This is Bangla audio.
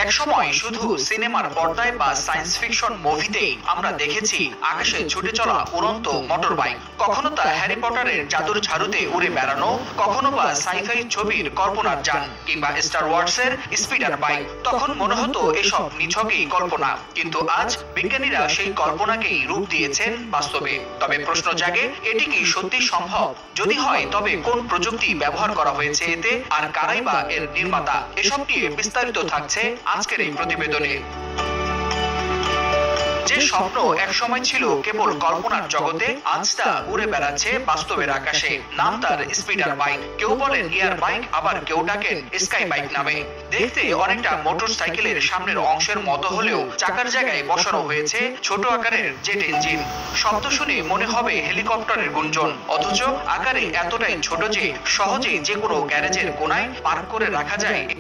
একসময় শুধু সিনেমার পর্দায় বা সায়েন্স ফিকশন মুভিতেই আমরা দেখেছি আকাশে ছুটে চলা উড়ন্ত মোটর বাইক। কখনো তা হ্যারি পটারের জাদুর ঝাড়ুতে উড়ে বেড়ানো, কখনো বা সাইফাই ছবির কল্পনার যান, কিংবা স্টার ওয়ার্সের স্পিডার বাইক। তখন মনে হতো এসব নিছকই কল্পনা, কিন্তু আজ বিজ্ঞানীরা সেই কল্পনাকেই রূপ দিয়েছেন বাস্তবে। তবে প্রশ্ন জাগে, এটি কি সত্যি সম্ভব? যদি হয় তবে কোন প্রযুক্তি ব্যবহার করা হয়েছে এতে, আর কারাই বা এর নির্মাতা? এসব নিয়ে বিস্তারিত থাকছে আজকের এই প্রতিবেদনে। যে স্বপ্ন একসময় ছিল কেবল কল্পনার জগতে, আজ তা উড়ে বেড়াচ্ছে বাস্তবের আকাশে। নাম তার স্পিডার বাইক। কেউ বলেন এয়ার বাইক, আবার কেউ ডাকেন স্কাই বাইক নামে। দেখতে অনেকটা মোটর সাইকেলের সামনের অংশের মতো হলেও চাকার জায়গায় বসানো হয়েছে ছোট আকারের জেট ইঞ্জিন। শব্দ শুনে মনে হবে হেলিকপ্টারের গুঞ্জন, অথচ আকারে এতটাই ছোট যে সহজেই যে কোনো গ্যারেজের কোনায় পার্ক করে রাখা যায়।